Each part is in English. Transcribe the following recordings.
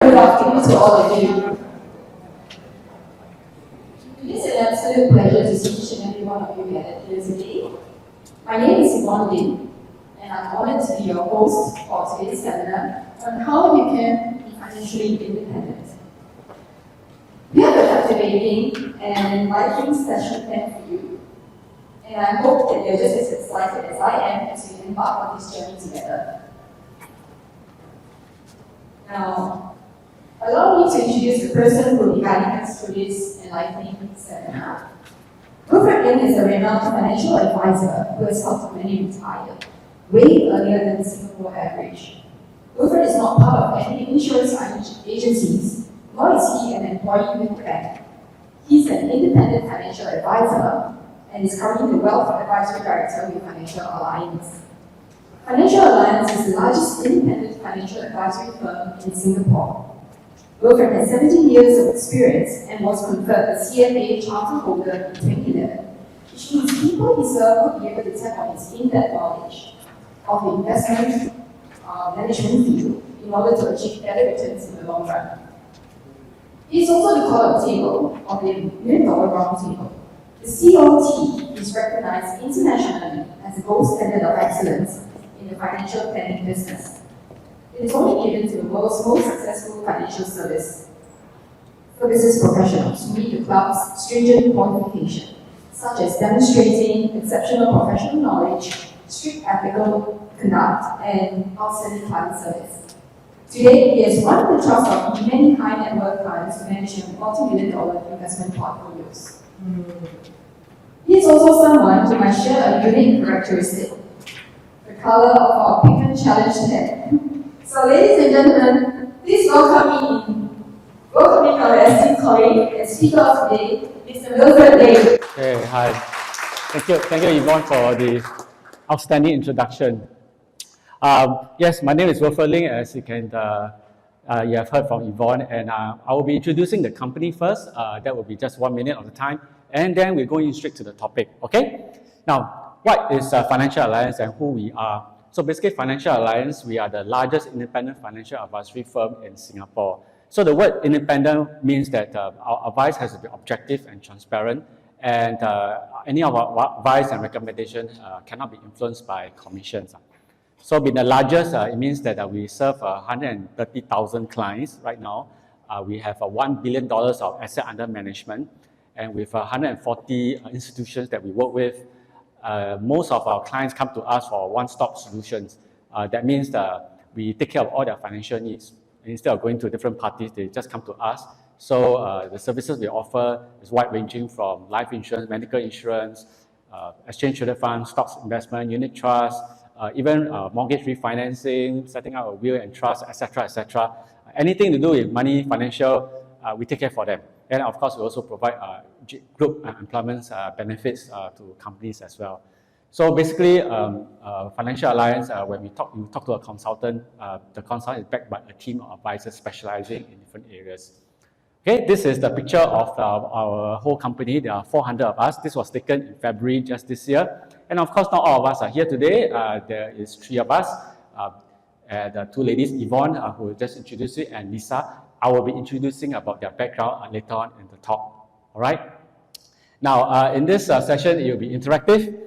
good afternoon to all of you. It is an absolute pleasure to see each and every one of you gathered here today. My name is Wilfred Ling, and I'm honored to be your host for today's seminar on how you can be financially independent. We have a captivating and enlightening session planned for you, and I hope that you're just as excited as I am as we embark on this journey together. Now, allow me to introduce the person who will be guiding us through this enlightening seminar. Wilfred Ling is a renowned financial advisor who has helped many retire way earlier than the Singapore average. Wilfred is not part of any insurance agencies, nor is he an employee with the bank. He's an independent financial advisor and is currently the Wealth Advisory Director with Financial Alliance. Financial Alliance is the largest independent financial advisory firm in Singapore. Wilfred has 17 years of experience and was conferred the CFA Charter Holder in 2011, which means people he served will be able to tap on his in-depth knowledge of the investment management field in order to achieve better returns in the long run. He is also the collar table of the $1 Million Round Table. The COT is recognized internationally as the gold standard of excellence in the financial planning business. It is only given to the world's most successful financial services professionals who meet the club's stringent qualification, such as demonstrating exceptional professional knowledge, strict ethical conduct, and outstanding client service. Today, he has won the trust of many high net worth clients to manage multi-million-dollar investment portfolios. He is also someone who might share a unique characteristic, the color of our pigment challenge head. So, ladies and gentlemen, please welcome our esteemed colleague and speaker of today, Mr. Wilfred Ling. Hey, hi. Thank you, Yvonne, for the outstanding introduction. Yes, my name is Wilfred Ling, as you have heard from Yvonne, and I will be introducing the company first. That will be just 1 minute of the time, and then we're going straight to the topic. Okay? Now, what is Financial Alliance and who we are? So basically, Financial Alliance, we are the largest independent financial advisory firm in Singapore. So the word independent means that our advice has to be objective and transparent, and any of our advice and recommendation cannot be influenced by commissions. So being the largest, it means that we serve 130,000 clients right now. We have $1 billion of asset under management, and with 140 institutions that we work with. Most of our clients come to us for one-stop solutions. That means that we take care of all their financial needs. Instead of going to different parties, they just come to us. So the services we offer is wide-ranging from life insurance, medical insurance, exchange-traded funds, stocks investment, unit trust, even mortgage refinancing, setting up a will and trust, etc., etc. Anything to do with money, financial, we take care for them. And of course, we also provide group employment benefits to companies as well. So basically, Financial Alliance, when you talk to a consultant, the consultant is backed by a team of advisors specializing in different areas. Okay, this is the picture of our whole company. There are 400 of us. This was taken in February just this year. And of course, not all of us are here today. There is 3 of us. The 2 ladies, Yvonne, who will just introduce it, and Lisa. I will be introducing about their background later on in the talk. All right. Now, in this session, it will be interactive,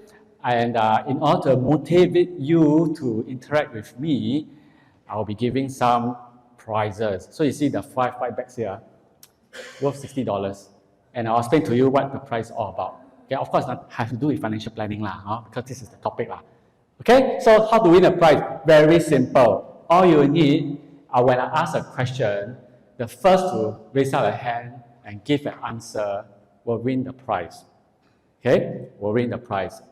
and in order to motivate you to interact with me, I will be giving some prizes. So you see the 5 bags here, worth $60, and I'll explain to you what the prize is all about. Okay, of course, not have to do with financial planning because this is the topic Okay, so how to win a prize? Very simple. All you need, when I ask a question, the first to raise up a hand and give an answer will win the prize. Okay, will win the prize.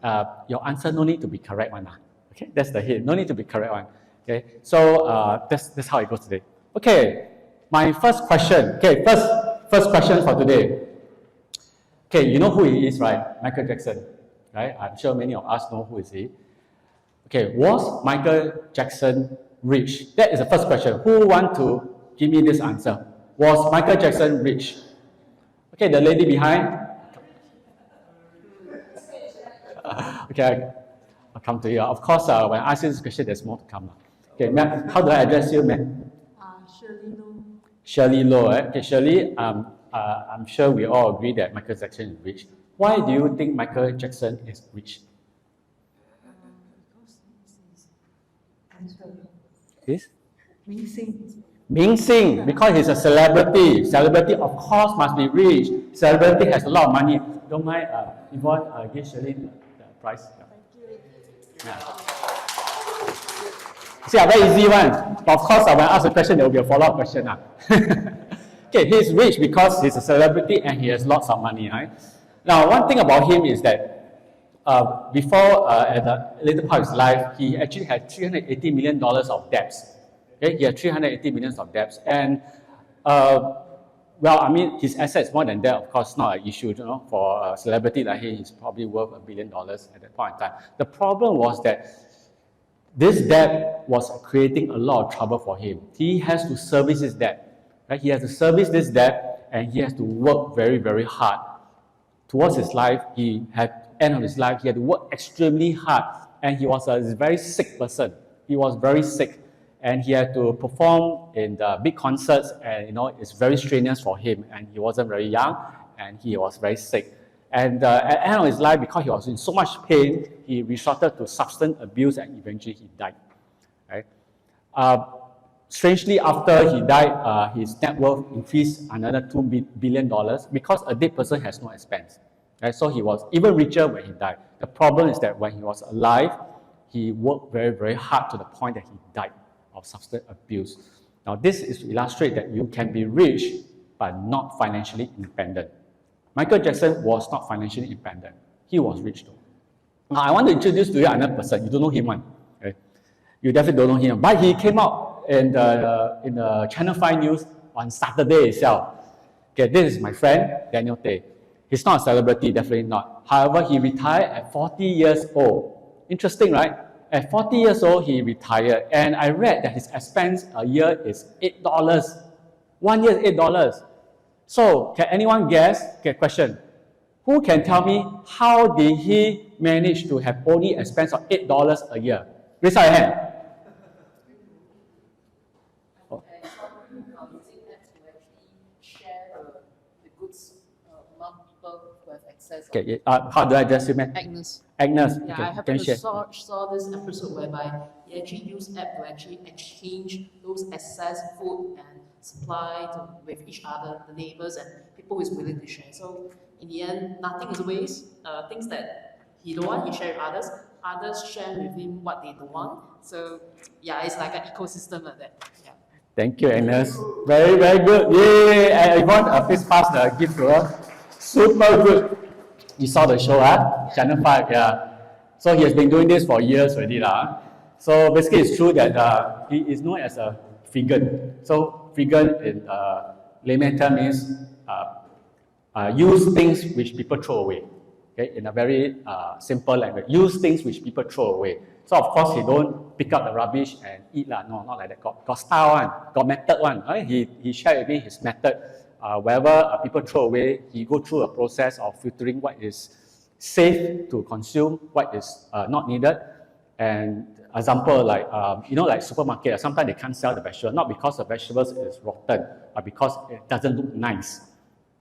Your answer no need to be correct one. Okay, that's the hint. No need to be correct one. Okay, so that's how it goes today. Okay, my first question. Okay, first question for today. Okay, you know who he is, right? Michael Jackson, right? I'm sure many of us know who is he. Okay, was Michael Jackson rich? That is the first question. Who want to give me this answer? Was Michael Jackson rich? Okay, the lady behind. Okay, I'll come to you. Of course, when I ask you this question, there's more to come. Okay, ma'am, how do I address you, ma'am? Shirley Lu. Shirley Low, eh? Okay, Shirley, I'm sure we all agree that Michael Jackson is rich. Why do you think Michael Jackson is rich? Yes? Ming Sing, because he's a celebrity. Celebrity, of course, must be rich. Celebrity has a lot of money. Don't mind, Yvonne, give Shirley the prize. Yeah. See, a very easy one. Of course, when I ask a question, there will be a follow-up question. Okay, he's rich because he's a celebrity and he has lots of money. Right? Now, one thing about him is that before, at the later part of his life, he actually had $380 million of debts. Okay, he had $380 million of debts, and well, I mean, his assets more than that, of course, not an issue. You know, for a celebrity like him, he's probably worth $1 billion at that point in time. The problem was that this debt was creating a lot of trouble for him. He has to service his debt. Right? He has to service this debt, and he has to work very, very hard. Towards his life, end of his life, he had to work extremely hard, and he was a very sick person. He was very sick, and he had to perform in the big concerts, and you know, it's very strenuous for him, and he wasn't very young, and he was very sick. And at the end of his life, because he was in so much pain, he resorted to substance abuse, and eventually he died. Right? Strangely, after he died, his net worth increased another $2 billion because a dead person has no expense. Right? So he was even richer when he died. The problem is that when he was alive, he worked very, very hard to the point that he died of substance abuse. Now, this is to illustrate that you can be rich but not financially independent. Michael Jackson was not financially independent. He was rich though. Now, I want to introduce to you another person. You don't know him, one. Okay? You definitely don't know him. But he came out in the Channel 5 News on Saturday itself. Okay, this is my friend, Daniel Tay. He's not a celebrity, definitely not. However, he retired at 40 years old. Interesting, right? At 40 years old, he retired. And I read that his expense a year is $8. 1 year is $8. So, can anyone guess? Okay, question. Who can tell me how did he manage to have only expense of $8 a year? Raise your hand. Okay, how do I address you, man? Agnes. Agnes. Yeah, okay. I happened to saw this episode whereby he actually used app to actually exchange those excess food and supply with each other, the neighbors and people who is willing to share. So in the end, nothing is waste. Things that he don't want, he share with others. Others share with him what they don't want. So yeah, it's like an ecosystem like that. Yeah. Thank you, Agnes. Very, very good. Yay! I want please pass the gift to her. Super good. You saw the show, Channel 5, yeah. So he has been doing this for years already. So basically it's true that he is known as a vegan. So vegan in layman term means use things which people throw away. Okay, in a very simple language. Use things which people throw away. So of course he don't pick up the rubbish and eat. No, not like that. Got style one, got method one. Right? He shared with me his method. Wherever people throw away, he go through a process of filtering what is safe to consume, what is not needed. And example, like like supermarket, sometimes they can't sell the vegetable, not because the vegetables is rotten, but because it doesn't look nice.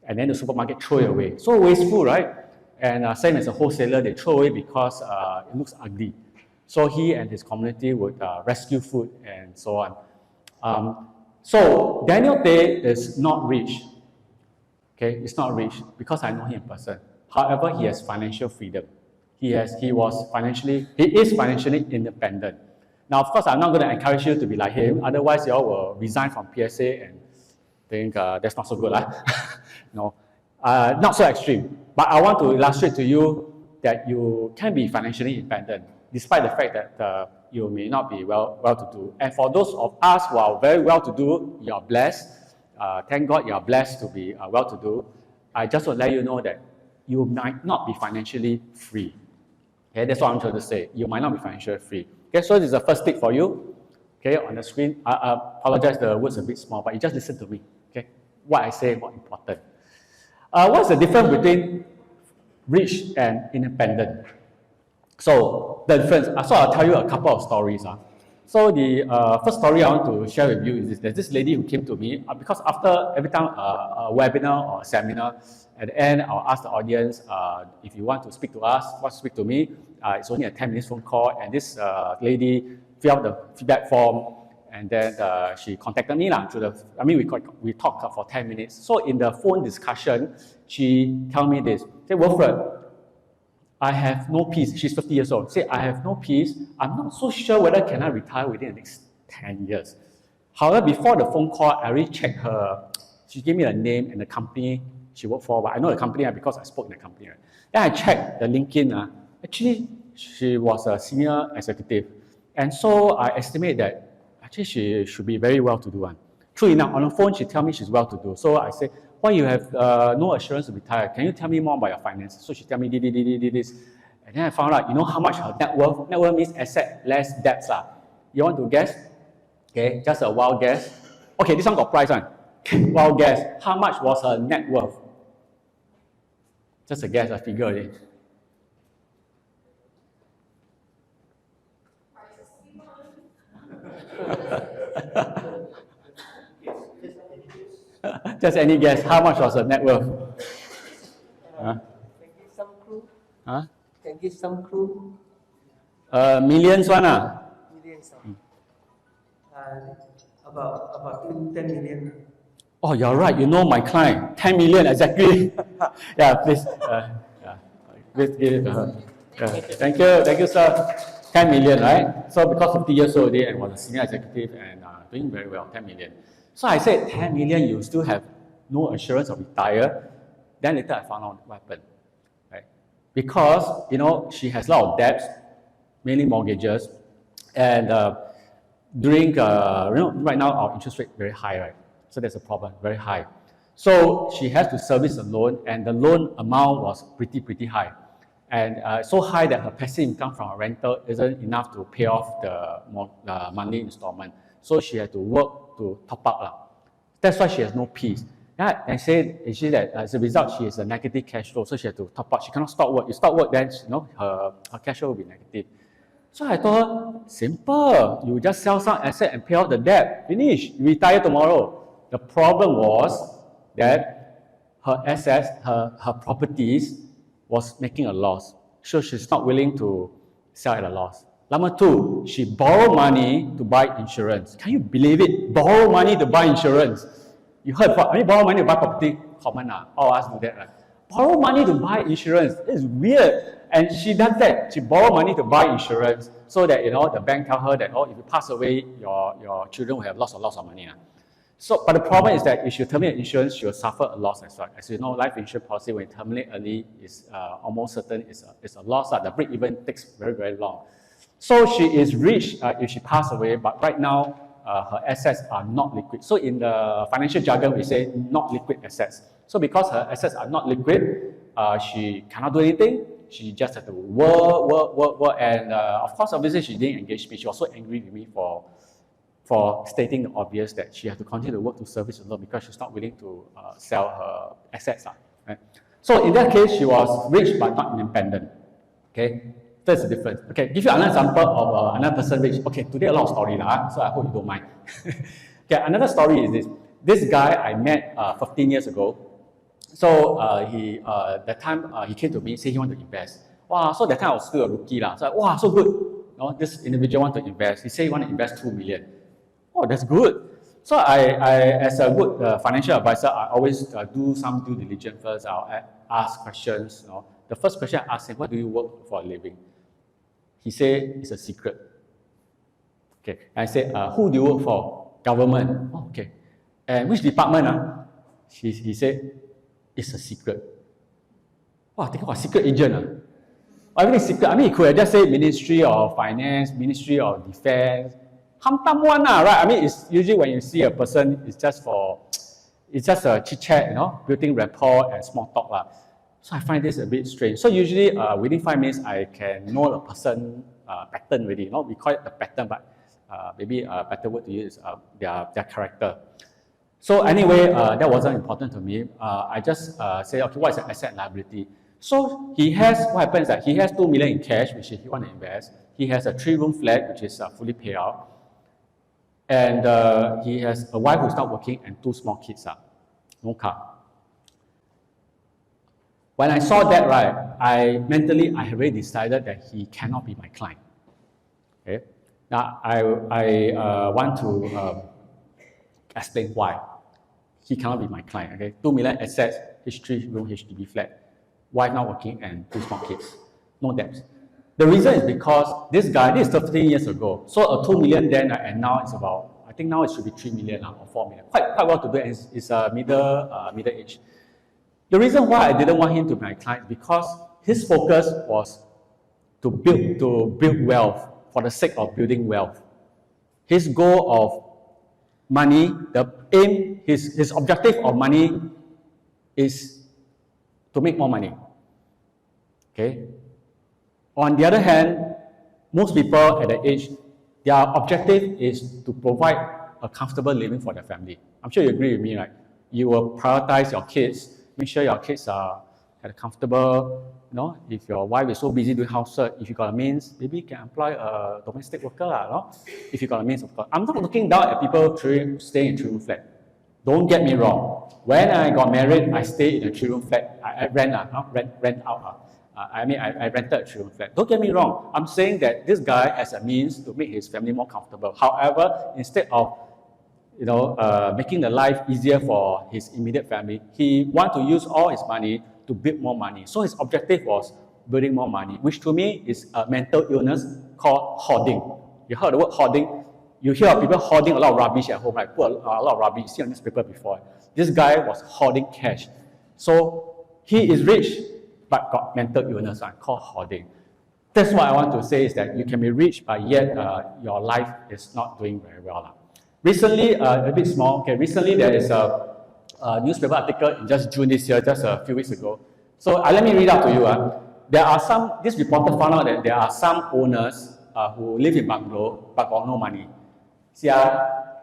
And then the supermarket throw it away. So wasteful, right? And same as a wholesaler, they throw away because it looks ugly. So he and his community would rescue food and so on. So Daniel Tay is not rich. Okay, he's not rich because I know him in person. However, he has financial freedom. He is financially independent. Now, of course, I'm not going to encourage you to be like him. Otherwise, you all will resign from PSA and think that's not so good. No, not so extreme. But I want to illustrate to you that you can be financially independent, despite the fact that you may not be well-to-do. And for those of us who are very well-to-do, you are blessed. Thank God you are blessed to be well-to-do. I just want to let you know that you might not be financially free. Okay, that's what I'm trying to say. You might not be financially free. Okay, so this is the first tip for you. Okay, on the screen. I apologize, the words are a bit small, but you just listen to me. Okay, what I say is more important. What's the difference between rich and independent? So the difference. So I'll tell you a couple of stories. So the first story I want to share with you is this. There's this lady who came to me because after every time a webinar or a seminar, at the end I'll ask the audience if you want to speak to us, want to speak to me. It's only a 10 minutes phone call, and this lady filled out the feedback form, and then she contacted me through the. I mean, we talked for 10 minutes. So in the phone discussion, she told me this. Say, Wilfred, I have no peace. She's 50 years old. Say, I have no peace. I'm not so sure whether can I retire within the next 10 years. However, before the phone call, I already checked her. She gave me the name and the company she worked for. But I know the company because I spoke in the company. Right? Then I checked the LinkedIn. Actually, she was a senior executive. And so I estimate that actually she should be very well-to-do. True enough, on the phone, she told me she's well-to-do. So I said, why you have no assurance to retire? Can you tell me more about your finances? So she tell me this. And then I found out, you know how much her net worth? Net worth means asset less debts. You want to guess? Okay, just a wild guess. Okay, this one got price. Wild guess. How much was her net worth? Just a guess, a figure it. Just any guess, how much was her net worth? Can give some clue? Can give some clue? Millions one. Millions. About 10 million. Oh, you're right. You know my client. 10 million exactly. Yeah, please. Please give it to her. Thank you, sir. 10 million, right? So because 50 years old and was a senior executive and doing very well, 10 million. So I said, 10 million, you still have no assurance of retire. Then later I found out what happened, right? Because, she has a lot of debts, mainly mortgages. And during, right now our interest rate very high, right? So there's a problem, very high. So she has to service a loan, and the loan amount was pretty high. And so high that her passive income from a rental isn't enough to pay off the monthly installment. So she had to work to top up. That's why she has no peace. Yeah, and she said that as a result, she has a negative cash flow, so she had to top up. She cannot stop work. You stop work, then her cash flow will be negative. So I told her, simple. You just sell some asset and pay off the debt. Finish. You retire tomorrow. The problem was that her assets, her properties, was making a loss. So she's not willing to sell at a loss. Number two, she borrowed money to buy insurance. Can you believe it? Borrow money to buy insurance. You heard about borrow money to buy property? Common, all of us do that, right? Borrow money to buy insurance. It's weird. And she does that. She borrowed money to buy insurance so that, the bank tell her that, if you pass away, your children will have lots of money. So, but the problem is that if you terminate insurance, she will suffer a loss as well. As you know, life insurance policy, when you terminate early, is almost certain is a loss. The break even takes very long. So she is rich if she passes away, but right now her assets are not liquid. So in the financial jargon, we say not liquid assets. So because her assets are not liquid, she cannot do anything. She just had to work, and of course, obviously, she didn't engage me. She was so angry with me for stating the obvious that she had to continue to work to service the loan because she's not willing to sell her assets. Right? So in that case, she was rich but not independent. Okay, that's the difference. Okay, give you another example of another person rich. Okay, today a lot of story so I hope you don't mind. Okay, another story is this. This guy I met 15 years ago. So that time he came to me, say he wanted to invest. Wow, so that time I was still a rookie. So wow, so good. This individual wanted to invest. He said he wanted to invest 2 million. Oh, that's good. So I as a good financial advisor, I always do some due diligence first. I'll ask questions. The first question I asked him, what do you work for a living? He said, it's a secret. Okay. I said, who do you work for? Government. Oh, okay. And which department? He said, it's a secret. Wow, think about secret agent. Everything secret. I mean, he could have just said Ministry of Finance, Ministry of Defense. One, right? I mean, it's usually when you see a person, it's just a chit chat, building rapport and small talk. So I find this a bit strange. So usually within 5 minutes, I can know a person pattern already. We call it the pattern, but maybe a better word to use is their character. So anyway, that wasn't important to me. I just say, okay, what is the asset and liability? So what happens is that he has 2 million in cash, which he wants to invest. He has a 3-room flat, which is fully paid out. and he has a wife who's not working and 2 small kids, no car. When I saw that, right, I had already decided that he cannot be my client. Okay? Now, I want to explain why he cannot be my client. Okay? 2 million assets, 3-room HDB flat, wife not working, and 2 small kids, no debts. The reason is because this guy, this is 15 years ago, so a 2 million then, and now it's about, I think now it should be 3 million or 4 million. Quite well to do, and it's middle age. The reason why I didn't want him to be my client is because his focus was to build wealth for the sake of building wealth. His goal of money, the aim, his objective of money is to make more money. Okay? On the other hand, most people at that age, their objective is to provide a comfortable living for their family. I'm sure you agree with me, right? You will prioritize your kids, make sure your kids are at a comfortable, if your wife is so busy doing housework, if you got a means, maybe you can employ a domestic worker, if you got a means, of course. I'm not looking down at people staying in 3-room flat. Don't get me wrong. When I got married, I stayed in a 3-room flat. I rent out. I rented a 3-room flat. Don't get me wrong. I'm saying that this guy has a means to make his family more comfortable. However, instead of making the life easier for his immediate family, he wants to use all his money to build more money. So his objective was building more money, which to me is a mental illness called hoarding. You heard the word hoarding? You hear of people hoarding a lot of rubbish at home, right? Put a lot of rubbish. You see on newspaper before. This guy was hoarding cash. So he is rich, but got mental illness, called hoarding. That's what I want to say is that you can be rich, but yet your life is not doing very well. Recently, a bit small, okay, recently there is a newspaper article in just June this year, just a few weeks ago. So let me read out to you. There are this reporter found out that there are some owners who live in bungalow but got no money. See,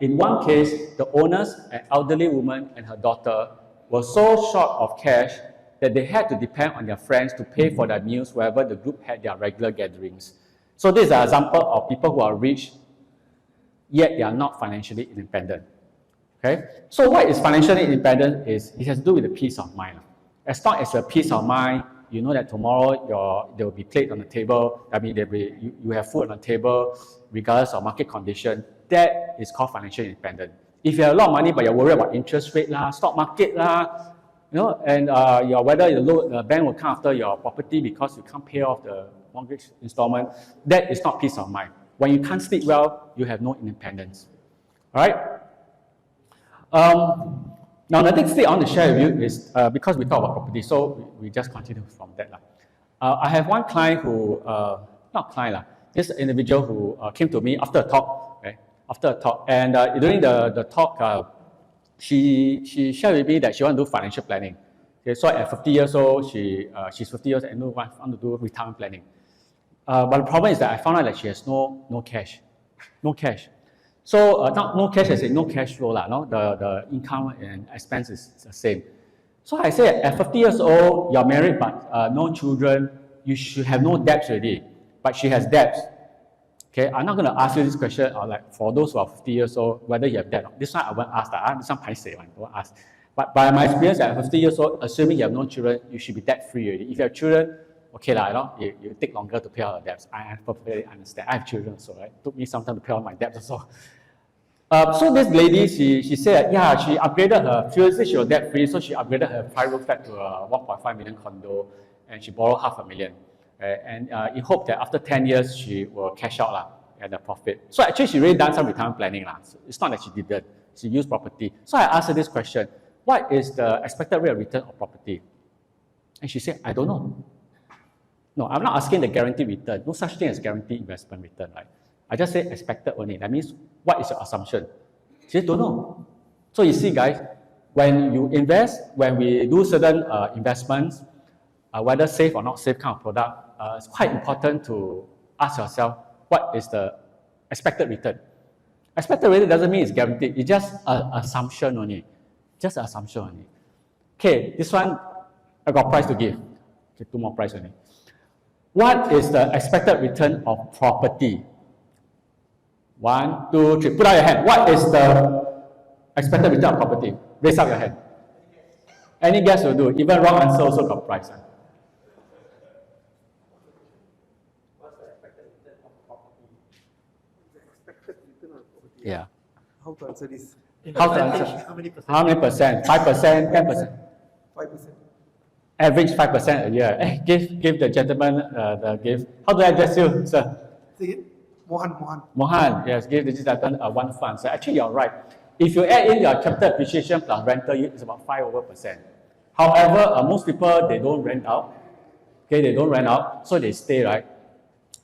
in one case, the owners, an elderly woman and her daughter, were so short of cash that they had to depend on their friends to pay for their meals wherever the group had their regular gatherings. So this is an example of people who are rich, yet they are not financially independent. Okay? So what is financially independent is, it has to do with the peace of mind. As long as a peace of mind, you know that tomorrow there will be plate on the table, you have food on the table, regardless of market condition. That is called financial independent. If you have a lot of money, but you're worried about interest rate, stock market, and whether the bank will come after your property because you can't pay off the mortgage installment, that is not peace of mind. When you can't sleep well, you have no independence. All right? Now, the next thing I want to share with you is, because we talk about property, so we just continue from that. I have one client who, this individual who came to me after a talk, and during the talk, she shared with me that she wants to do financial planning. Okay, so at 50 years old, she's 50 years old and wants to do retirement planning. But the problem is that I found out that she has no cash. No cash. So no cash as in no cash flow. The income and expense is the same. So I said, at 50 years old, you're married but no children, you should have no debts already. But she has debts. Okay, I'm not going to ask you this question, or for those who are 50 years old, whether you have debt. This one I won't ask. This one I won't ask. But by my experience, at 50 years old, assuming you have no children, you should be debt-free already. If you have children, okay, you take longer to pay all the debts. I perfectly understand. I have children, so it took me some time to pay all my debts also. So this lady, she said, she upgraded her, previously she was debt-free, so she upgraded her 5-room flat to a 1.5 million condo, and she borrowed $500,000. And in hope that after 10 years, she will cash out at the profit. So actually, she really done some retirement planning. So it's not that she didn't. She used property. So I asked her this question, what is the expected rate of return of property? And she said, I don't know. No, I'm not asking the guaranteed return. No such thing as guaranteed investment return, right? I just say expected only. That means, what is your assumption? She said, don't know. So you see, guys, when you invest, when we do certain investments, whether safe or not safe kind of product, it's quite important to ask yourself, what is the expected return? Expected return doesn't mean it's guaranteed. It's just an assumption only. Just an assumption only. Okay, this one, I got price to give. Okay, 2 more price only. What is the expected return of property? 1, 2, 3. Put out your hand. What is the expected return of property? Raise up your hand. Any guess will do. Even wrong answer also got price. What's the expected return of property? The expected return of property. Yeah. How to answer this? How to answer? How many percent? How many percent? 5%, 10%? 5%. Average 5% a year. Give the gentleman the gift. How do I address you, sir? Say it. Mohan. Mohan, yes, give the gentleman one fund. So actually, you're right. If you add in your capital appreciation plus rental yield, it's about 5%. However, most people, they don't rent out. Okay, they don't rent out, so they stay, right?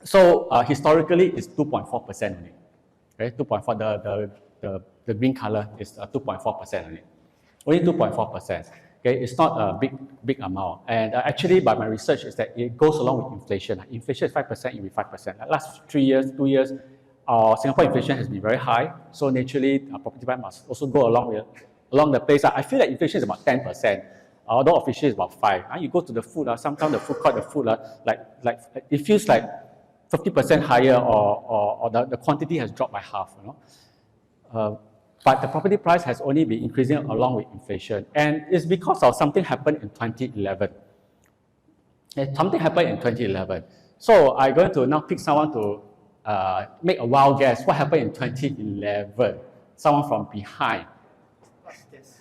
So historically, it's 2.4% only. Okay, 2.4. The green color is 2.4% only. Only 2.4%. Okay, it's not a big amount. And actually, by my research, is that it goes along with inflation. Inflation is 5%, it will be 5%. The last 3 years, 2 years, Singapore inflation has been very high. So naturally, property price must also go along the pace. I feel that inflation is about 10%. Although officially it's about 5%. You go to the food, sometimes the food court, the food, like it feels like 50% higher, or the quantity has dropped by half. But the property price has only been increasing along with inflation. And it's because of something happened in 2011. Something happened in 2011. So I'm going to now pick someone to make a wild guess. What happened in 2011? Someone from behind.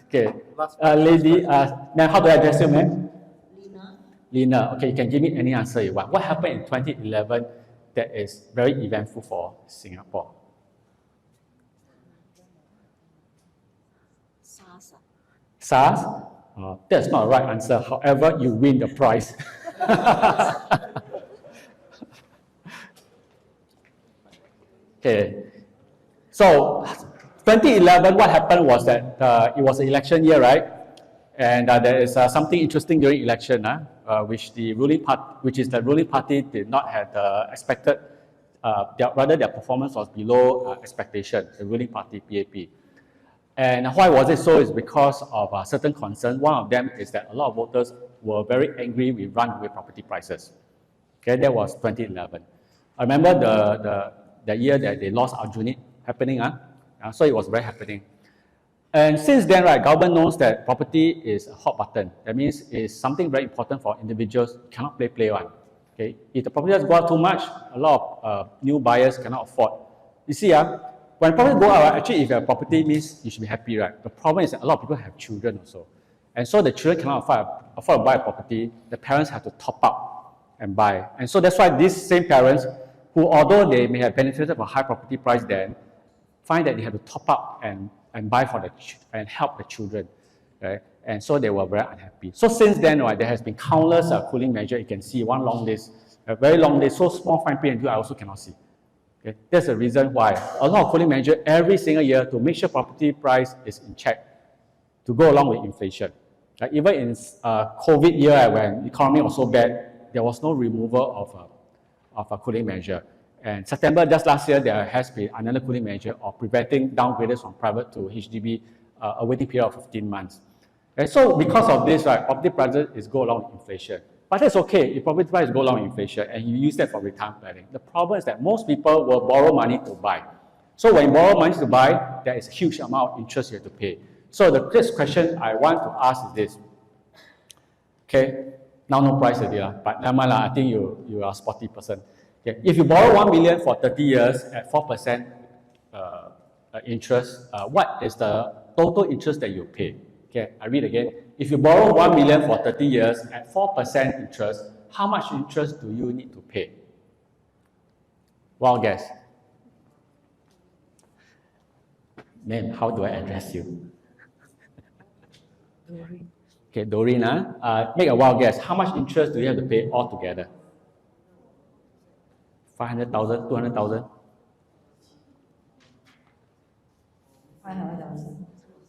Okay, lady, now how do I address you, ma'am? Lina. Okay, you can give me any answer you want. What happened in 2011 that is very eventful for Singapore? SARS? That's not the right answer. However, you win the prize. Okay. So, 2011, what happened was that it was an election year, right? And there is something interesting during election, which is the ruling party did not have the expected, rather their performance was below expectation, the ruling party, PAP. And why was it so? Is because of certain concerns. One of them is that a lot of voters were very angry with runaway property prices. Okay, that was 2011. I remember the year that they lost Aljunied happening, so it was very happening. And since then, right, government knows that property is a hot button. That means it's something very important for individuals. You cannot play one. Okay, if the property has gone too much, a lot of new buyers cannot afford. You see, when property go up, actually, if you have property, means you should be happy, right? The problem is that a lot of people have children also. And so the children cannot afford to buy a property. The parents have to top up and buy. And so that's why these same parents, who although they may have benefited from high property price then, find that they have to top up and buy and help the children. Right? And so they were very unhappy. So since then, right, there has been countless cooling measures. You can see one long list, a very long list, so small fine print until I also cannot see. Okay? That's the reason why a lot of cooling measures every single year to make sure property price is in check, to go along with inflation. Like even in COVID year, when the economy was so bad, there was no removal of a cooling measure. And September, just last year, there has been another cooling measure of preventing downgraders from private to HDB, a waiting period of 15 months. And so because of this, right, property prices go along with inflation. But that's okay if property prices go along with inflation and you use that for retirement planning. The problem is that most people will borrow money to buy. So when you borrow money to buy, there is a huge amount of interest you have to pay. So the first question I want to ask is this. Okay, now no price already, but never mind, I think you are a sporty person. Okay. If you borrow 1 million for 30 years at 4% interest, what is the total interest that you pay? Okay, I read again. If you borrow 1 million for 30 years at 4% interest, how much interest do you need to pay? Wild guess. Ma'am, how do I address you? Doreen. Okay, Doreen, make a wild guess. How much interest do you have to pay altogether? 500,000, 200,000? 500,000.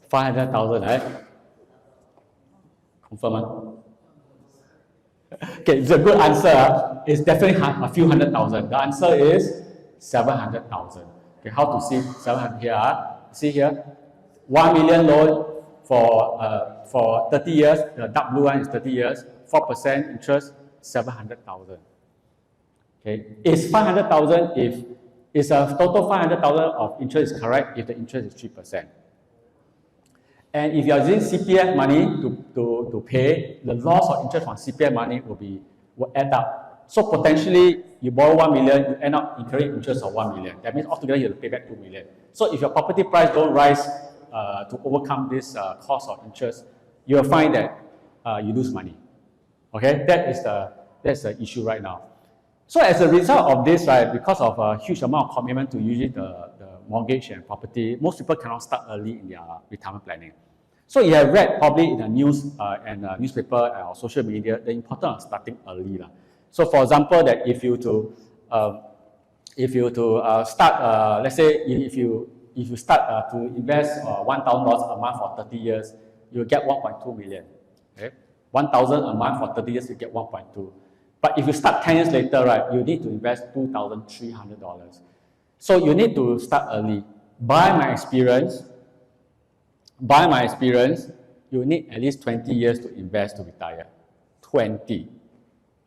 500,000, right? Confirm? Okay, it's a good answer. It's definitely a few 100,000. The answer is 700,000. Okay, how to see 700 here? See here, 1 million loan for 30 years. The dark blue one is 30 years. 4% interest, 700,000. Okay, it's 500,000 if Is a total 500,000 of interest is correct if the interest is 3%. And if you are using CPF money to pay, the loss of interest on CPF money will add up. So potentially, you borrow 1 million, you end up incurring interest of 1 million. That means altogether you have to pay back 2 million. So if your property price don't rise to overcome this cost of interest, you will find that you lose money. Okay, that's the issue right now. So as a result of this, right, because of a huge amount of commitment to usually the mortgage and property, most people cannot start early in their retirement planning. So you have read probably in the news and newspaper or social media the importance of starting early. So for example, that if you start, let's say if you start to invest $1,000 a month for 30 years, you'll get 1.2 million. Okay? 1,000 a month for 30 years, you get 1.2. But if you start 10 years later, right, you need to invest $2,300. So you need to start early. By my experience, you need at least 20 years to invest to retire. 20.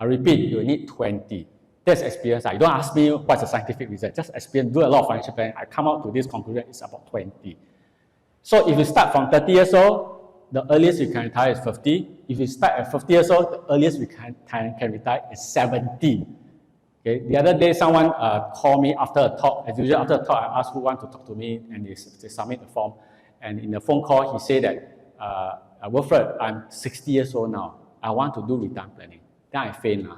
I repeat, you need 20. That's experience. You don't ask me what's the scientific reason. Just experience, do a lot of financial planning. I come out to this conclusion, it's about 20. So if you start from 30 years old, the earliest you can retire is 50. If you start at 50 years old, the earliest you can retire is 70. Okay. The other day, someone called me after a talk. As usual, after a talk, I asked who want to talk to me, and they submit the form. And in the phone call, he said that, Wilfred, I'm 60 years old now. I want to do retirement planning. Then I faint.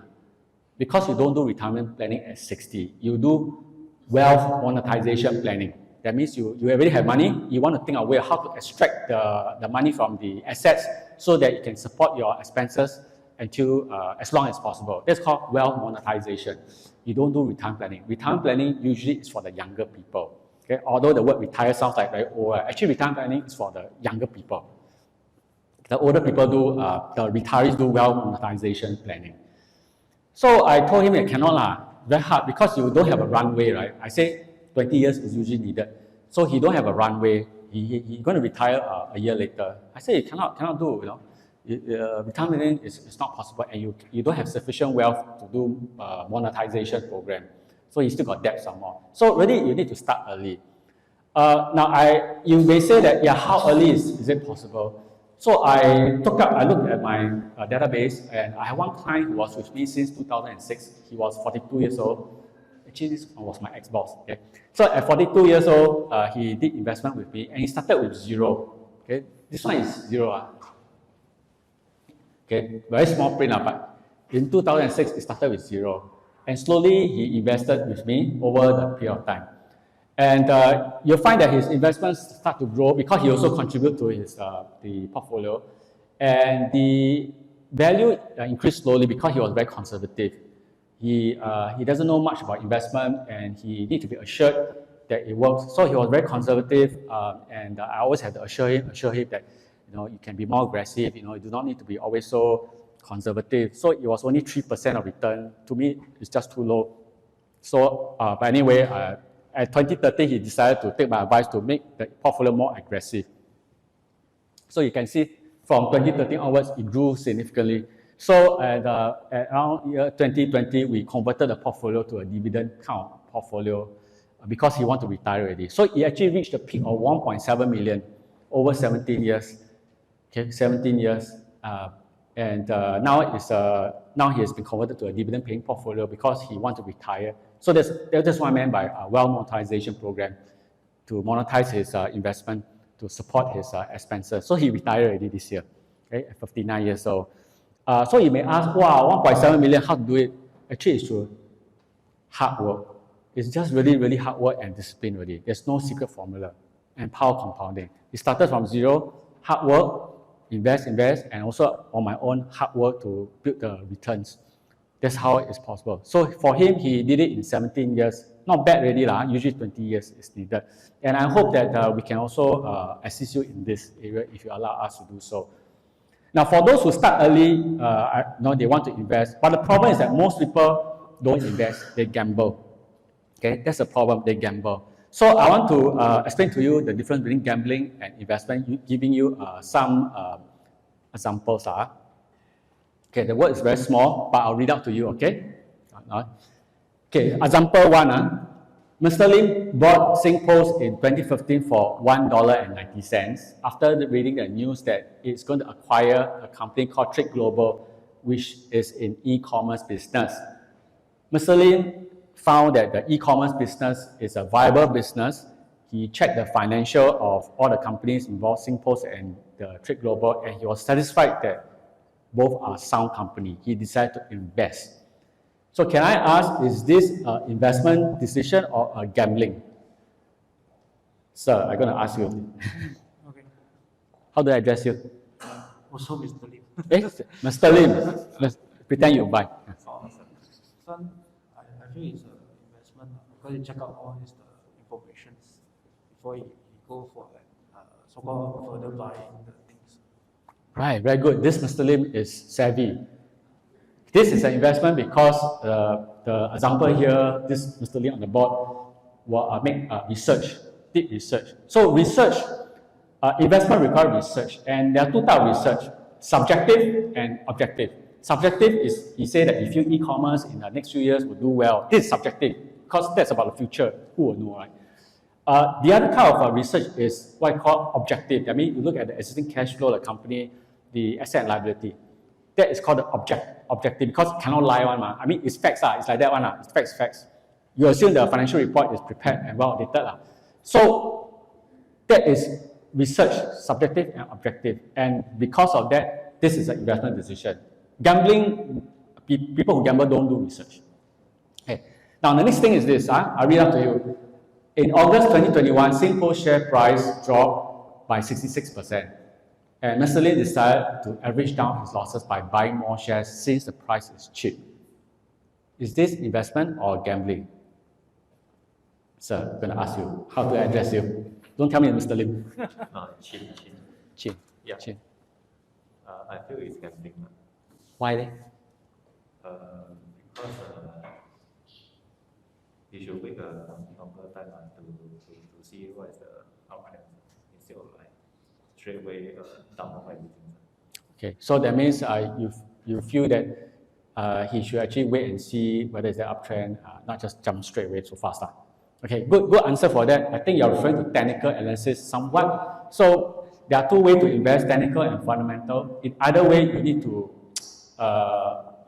Because you don't do retirement planning at 60, you do wealth monetization planning. That means you already have money, you want to think of a way how to extract the money from the assets so that you can support your expenses until as long as possible. That's called wealth monetization. You don't do retirement planning. Retirement planning usually is for the younger people. Okay? Although the word retire sounds like very old, actually retirement planning is for the younger people. The older people do, the retirees do wealth monetization planning. So I told him it cannot, very hard because you don't have a runway, right? I say 20 years is usually needed. So he don't have a runway. He's going to retire a year later. I say you cannot do, retirement is not possible, and you don't have sufficient wealth to do monetization program. So you still got debt some more. So really you need to start early. Now you may say that, yeah, how early is it possible? So I looked at my database, and I have one client who was with me since 2006. He was 42 years old. Actually, this was my ex-boss. Okay? So at 42 years old, he did investment with me, and he started with zero. Okay? This one is zero. Okay? Very small print, but in 2006, it started with zero. And slowly, he invested with me over the period of time. And you'll find that his investments start to grow because he also contributes to his the portfolio. And the value increased slowly because he was very conservative. He doesn't know much about investment, and he needs to be assured that it works. So he was very conservative, and I always had to assure him that you can be more aggressive. You do not need to be always so conservative. So it was only 3% of return. To me, it's just too low. So, but anyway, at 2013, he decided to take my advice to make the portfolio more aggressive. So you can see from 2013 onwards, it grew significantly. So at around year 2020, we converted the portfolio to a dividend count portfolio because he wanted to retire already. So he actually reached a peak of 1.7 million over 17 years. Okay, 17 years. Now he has been converted to a dividend paying portfolio because he wants to retire. So that's what I meant by a wealth monetization program, to monetize his investment to support his expenses. So he retired already this year, okay, at 59 years old. So you may ask, wow, 1.7 million, how to do it? Actually, it's through hard work. It's just really, really hard work and discipline really. There's no secret formula, and power compounding. It started from zero, hard work, invest, and also on my own hard work to build the returns. That's how it is possible. So for him, he did it in 17 years. Not bad really, usually 20 years is needed. And I hope that we can also assist you in this area if you allow us to do so. Now for those who start early, they want to invest, but the problem is that most people don't invest, they gamble. Okay, that's the problem, they gamble. So I want to explain to you the difference between gambling and investment, giving you some examples. Okay, the word is very small, but I'll read out to you, okay? Okay, example one. Mr. Lim bought SingPost in 2015 for $1.90 after reading the news that it's going to acquire a company called Trade Global, which is in e-commerce business. Mr. Lim found that the e-commerce business is a viable business. He checked the financial of all the companies involved, SingPost and the Trade Global, and he was satisfied that both are sound company. He decided to invest. So can I ask, is this an investment decision or a gambling? Sir, I'm going to ask you. Okay. How do I address you? Also, Mr. Lim. Mr. Lim. Pretend you buy. Son, I feel it's an investment because you check out all this information before you go for so-called further buying the things. Right, very good. This Mr. Lim is savvy. This is an investment because the example here, this Mr. Lim on the board will make research, deep research. So research, investment requires research, and there are two types of research, subjective and objective. Subjective is, he said that if you e-commerce in the next few years will do well. This is subjective because that's about the future. Who will know, right? The other kind of research is what I call objective. I mean, you look at the existing cash flow of the company, the asset and liability. That is called the objective because it cannot lie one. I mean, it's facts. It's like that one. It's facts. You assume the financial report is prepared and well dated. So that is research, subjective and objective. And because of that, this is an investment decision. Gambling, people who gamble don't do research. Okay. Now the next thing is this. I'll read out to you. In August 2021, SingPost share price dropped by 66%. And Mr. Lim decided to average down his losses by buying more shares since the price is cheap. Is this investment or gambling? Sir, I'm going to ask you. How do I address you? Don't tell me Mr. Lim. Chin. Yeah. Chin. I feel it's gambling. Why then? Because you should wait a longer time to see what is the outcome instead of like straight away down everything. Okay, so that means you feel that he should actually wait and see whether it's the uptrend, not just jump straight away so fast. Okay, good answer for that. I think you're referring to technical analysis somewhat. So there are two ways to invest, technical and fundamental. In either way, you need to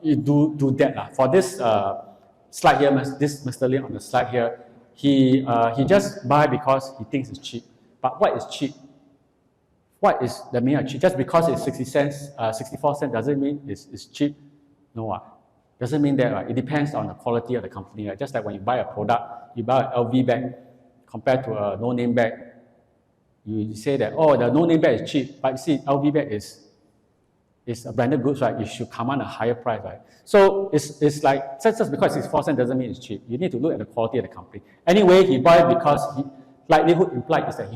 you do that. For this slide here, this Mr. Lim on the slide here, he just buy because he thinks it's cheap. But what is cheap? What is the meaning of cheap? Just because it's 60 cents, 64 cents doesn't mean it's cheap. No, doesn't mean that. It depends on the quality of the company. Just like when you buy a product, you buy an LV bag compared to a no-name bag. You say that, oh, the no-name bag is cheap, but you see, LV bag is a branded goods, right? It should command a higher price, right? So it's like, just because 64 cents doesn't mean it's cheap. You need to look at the quality of the company. Anyway, he buy because likelihood implied is that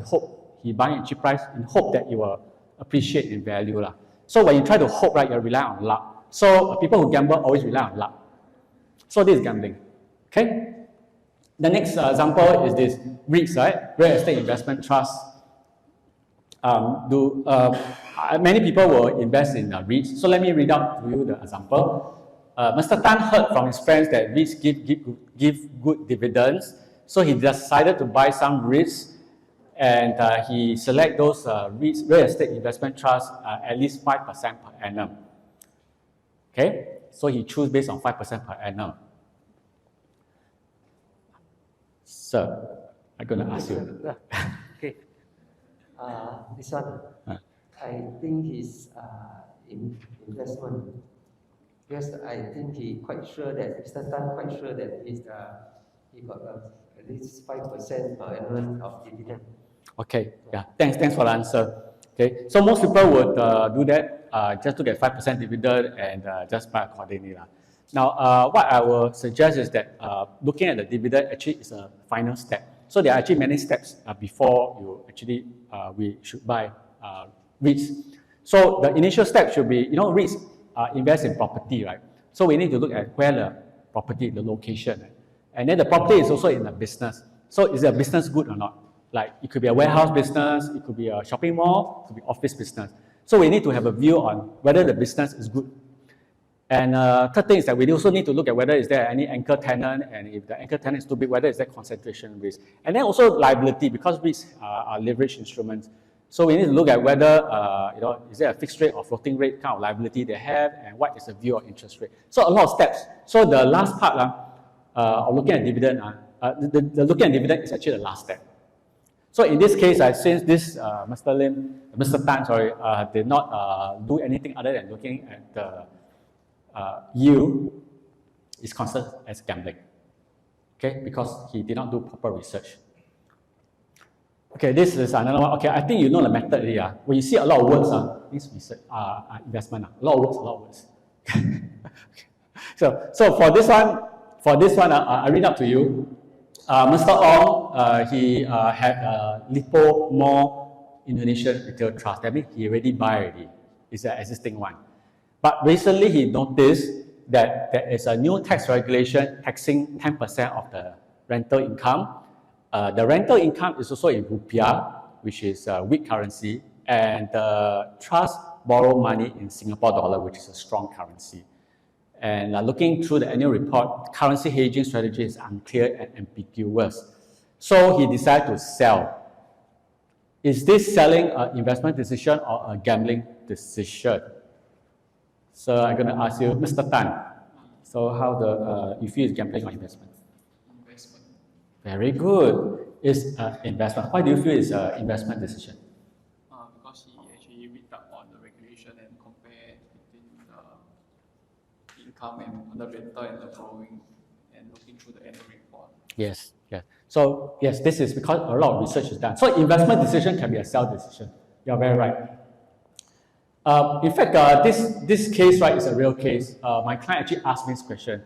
he buying at cheap price in hope that it will appreciate in value. So when you try to hope, right, you rely on luck. So people who gamble always rely on luck. So this is gambling. Okay? The next example is this REITs, right? Real Estate Investment Trust. Many people will invest in REITs. So let me read out to you the example. Mr. Tan heard from his friends that REITs give good dividends. So he decided to buy some REITs, and he select those REITs, Real Estate Investment Trust, at least 5% per annum. Okay? So he chose based on 5% per annum. Sir, I'm going to ask you. Okay. This one, I think his investment, because I think he quite sure that, Mr. Tan quite sure that he got at least 5% per annum of dividend. Okay, yeah, thanks for the answer. Okay, so most people would do that, just to get 5% dividend and just buy accordingly. Now, what I will suggest is that looking at the dividend actually is a final step. So there are actually many steps before you actually, we should buy REITs. So the initial step should be, REITs invest in property, right? So we need to look at where the property, the location, right? And then the property is also in the business. So is it a business good or not? Like it could be a warehouse business, it could be a shopping mall, it could be office business. So we need to have a view on whether the business is good. And third thing is that we also need to look at whether is there any anchor tenant, and if the anchor tenant is too big, whether is there concentration risk. And then also liability, because risks are leverage instruments. So we need to look at whether, is there a fixed rate or floating rate kind of liability they have, and what is the view of interest rate. So a lot of steps. So the last part of looking at dividend, the looking at dividend is actually the last step. So in this case, since this Mr. Tan, did not do anything other than looking at the yield, is considered as gambling. Okay, because he did not do proper research. Okay, this is another one. Okay, I think you know the method already. When you see a lot of words, this research, investment, a lot of words. So for this one, I read up to you. Mr. Ong, he had Lipo Mall Indonesian Retail Trust. That means he already buy already. It's an existing one. But recently he noticed that there is a new tax regulation taxing 10% of the rental income. The rental income is also in rupiah, which is a weak currency, and the trust borrow money in Singapore dollar, which is a strong currency. And looking through the annual report, currency hedging strategy is unclear and ambiguous. So he decided to sell. Is this selling an investment decision or a gambling decision? So I'm going to ask you, Mr. Tan. So how you feel is gambling or investment? Investment. Very good. It's investment. Why do you feel it's an investment decision? Because he actually read up on the regulation and compare between the income and the rental and the borrowing, and looking through the annual report. Yes. So yes, this is because a lot of research is done. So investment decision can be a sell decision. You're very right. In fact, this case, right, is a real case. My client actually asked me this question,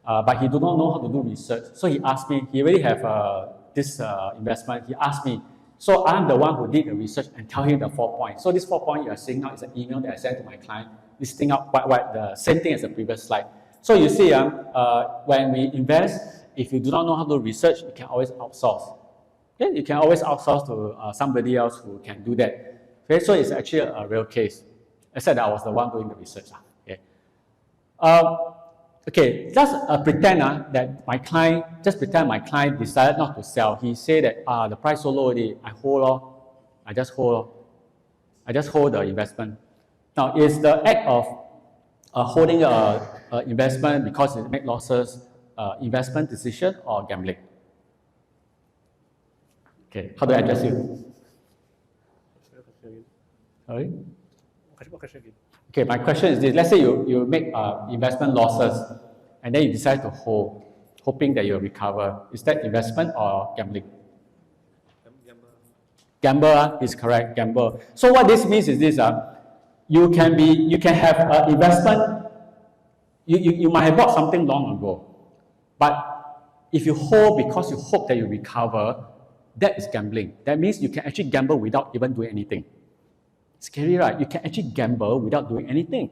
but he do not know how to do research. So he asked me, he already have this investment. He asked me, so I'm the one who did the research and tell him the 4 points. So this 4 points you are seeing now is an email that I sent to my client, listing out what the same thing as the previous slide. So you see, when we invest, if you do not know how to do research, you can always outsource. Okay? You can always outsource to somebody else who can do that. Okay? So it's actually a real case. Except that I was the one doing the research. Okay, just pretend that my client decided not to sell. He said that the price so low already, I just hold the investment. Now, is the act of holding an investment because it makes losses investment decision or gambling? Okay, how do I address you? Sorry? Okay, my question is this. Let's say you make investment losses and then you decide to hold, hoping that you'll recover. Is that investment or gambling? Gamble is correct, gamble. So what this means is this, you can have investment, you might have bought something long ago, but if you hold because you hope that you recover, that is gambling. That means you can actually gamble without even doing anything. Scary, right? You can actually gamble without doing anything.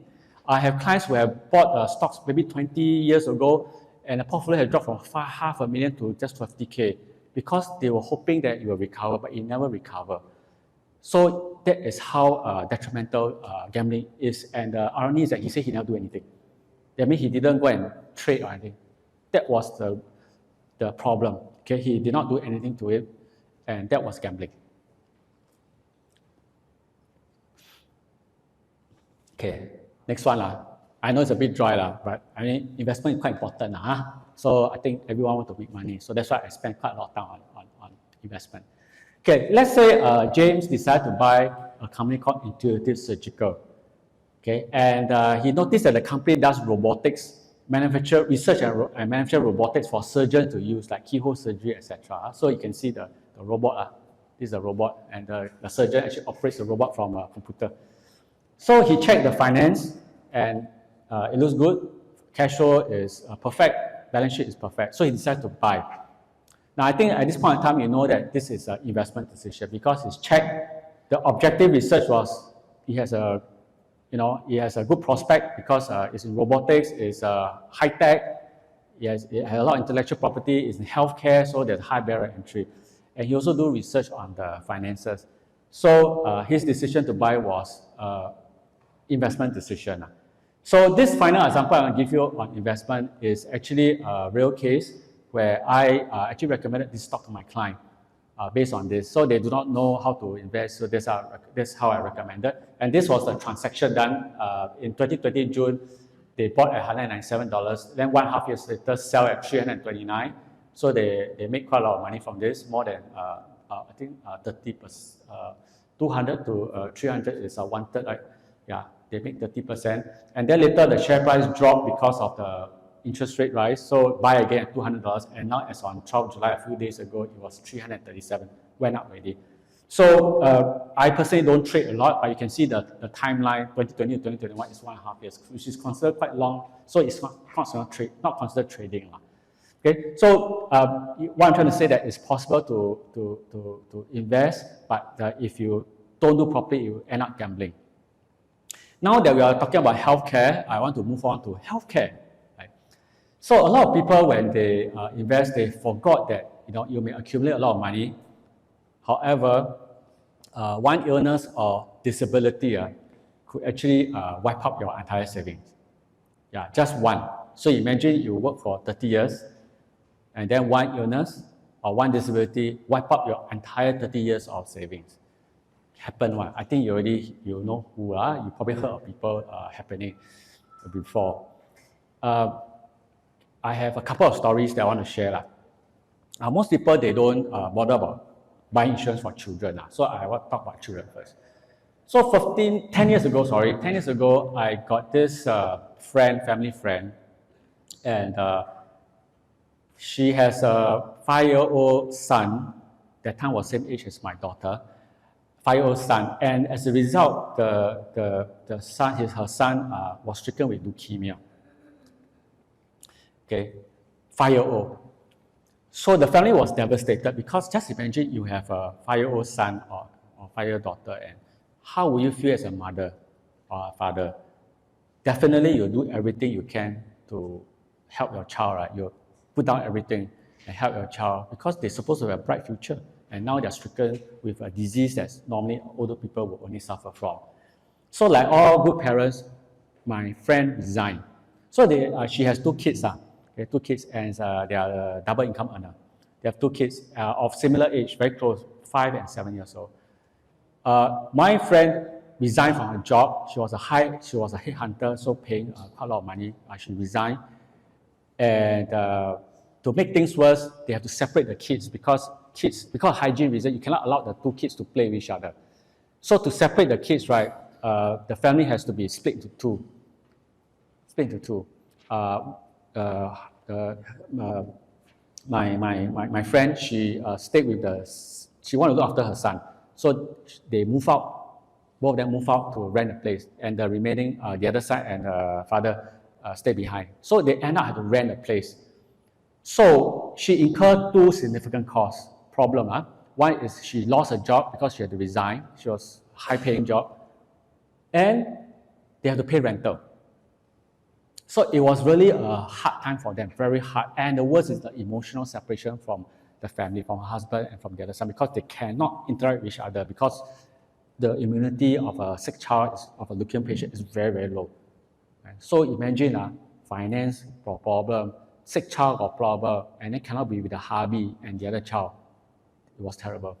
I have clients who have bought stocks maybe 20 years ago, and the portfolio has dropped from $500,000 to just 50K because they were hoping that it will recover, but it never recovered. So that is how detrimental gambling is. And the irony is that he said he never do anything. That means he didn't go and trade or anything. That was the problem. Okay, he did not do anything to it, and that was gambling. Okay, next one. I know it's a bit dry, but I mean, investment is quite important. So I think everyone wants to make money. So that's why I spend quite a lot of time on investment. Okay, let's say James decided to buy a company called Intuitive Surgical. Okay, and he noticed that the company does robotics, research and manufacture robotics for surgeons to use, like keyhole surgery, etc. So you can see the robot. This is a robot, and the surgeon actually operates the robot from a computer. So he checked the finance, and it looks good. Cash flow is perfect. Balance sheet is perfect. So he decided to buy. Now, I think at this point in time, you know that this is an investment decision because he's checked. The objective research was he has a good prospect because it's in robotics, it's high tech. It has a lot of intellectual property. It's in healthcare, so there's high barrier entry. And he also do research on the finances. So his decision to buy was investment decision. So this final example I'm going to give you on investment is actually a real case where I actually recommended this stock to my client based on this. So they do not know how to invest, so that's how I recommended. And this was the transaction done in 2020 June. They bought at $197, then 1.5 years later sell at $329. So they make quite a lot of money from this, more than I think 30%. 200 to 300 is 1/3, right? Yeah, they make 30%. And then later the share price dropped because of the interest rate rise. So buy again at $200. And now as on 12 July, a few days ago, it was 337, went up already. So I personally don't trade a lot, but you can see the timeline, 2020 to 2021 is 1.5 years, which is considered quite long. So it's not considered trading. Okay, so what I'm trying to say that it's possible to invest, but if you don't do properly, you end up gambling. Now that we are talking about healthcare, I want to move on to healthcare. Right? So a lot of people, when they invest, they forgot that you may accumulate a lot of money. However, one illness or disability could actually wipe out your entire savings. Yeah, just one. So imagine you work for 30 years, and then one illness or one disability wipe out your entire 30 years of savings. Happen one. I think you know who are. You probably heard of people happening before. I have a couple of stories that I want to share. Most people, they don't bother about buying insurance for children. So I want to talk about children first. So 10 years ago, I got this family friend, and she has a 5-year-old son. That time was same age as my daughter, 5-year-old son. And as a result, her son was stricken with leukemia. Okay, 5-year-old. So the family was devastated, because just imagine you have a 5-year-old son or 5-year-old daughter, and how will you feel as a mother or a father? Definitely, you'll do everything you can to help your child, right? You'll put down everything and help your child, because they're supposed to have a bright future, and now they're stricken with a disease that normally older people will only suffer from. So like all good parents, my friend resigned. So she has 2 kids. They have 2 kids, and they are a double income earner. They have 2 kids of similar age, very close, 5 and 7 years old. My friend resigned from her job. She was a headhunter, so paying quite a lot of money. She resigned. And to make things worse, they have to separate the kids, because of hygiene reasons, you cannot allow the 2 kids to play with each other. So to separate the kids, right, the family has to be split into two. My friend, she stayed with she wanted to look after her son. So they move out, both of them move out to rent a place, and the remaining, the other side and father stay behind. So they end up having to rent a place. So she incurred 2 significant costs. One is she lost her job because she had to resign. She was a high-paying job. And they have to pay rental. So it was really a hard time for them, very hard. And the worst is the emotional separation from the family, from her husband and from the other son, because they cannot interact with each other, because the immunity of a sick child, of a leukemia patient, is very, very low. Right? So imagine finance got problem, sick child got problem, and then cannot be with the hubby and the other child. It was terrible.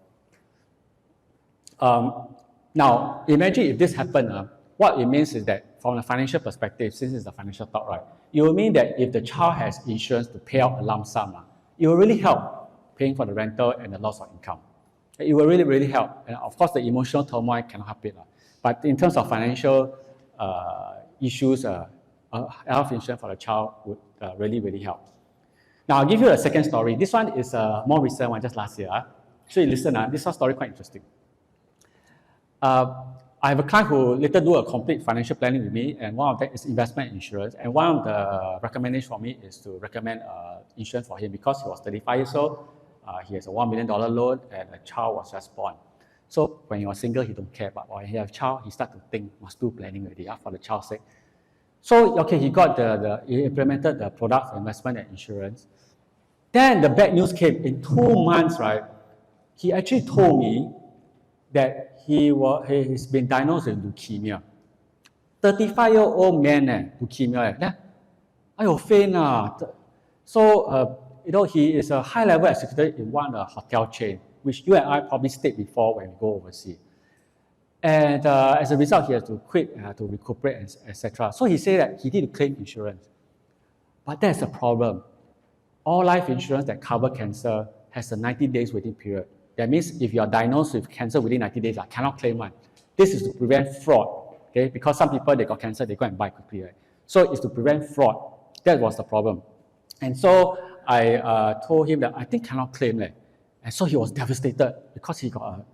Now, imagine if this happened, what it means is that from a financial perspective, since it's a financial talk, right, it will mean that if the child has insurance to pay out a lump sum, it will really help paying for the rental and the loss of income. It will really, really help. And of course, the emotional turmoil cannot help it. But in terms of financial issues, health insurance for the child would really, really help. Now, I'll give you a second story. This one is a more recent one, just last year. So you listen, this one story quite interesting. I have a client who later do a complete financial planning with me, and one of that is investment insurance. And one of the recommendations for me is to recommend insurance for him, because he was 35 years old, he has a $1 million loan, and a child was just born. So when he was single, he don't care, but when he has a child, he starts to think, must do planning already for the child's sake. So, okay, he implemented the product for investment and insurance. Then the bad news came. In 2 months, right, he actually told me that he's been diagnosed with leukemia. 35-year-old man, leukemia. Faint. So, he is a high-level executive in one hotel chain, which you and I probably stayed before when we go overseas. And as a result, he has to quit to recuperate, etc. So he said that he need to claim insurance. But that's a problem. All life insurance that cover cancer has a 90 days waiting period. That means if you are diagnosed with cancer within 90 days, I cannot claim one. This is to prevent fraud, okay? Because some people, they got cancer, they go and buy quickly, right? So it's to prevent fraud. That was the problem. And so I told him that I think cannot claim. And so he was devastated because he got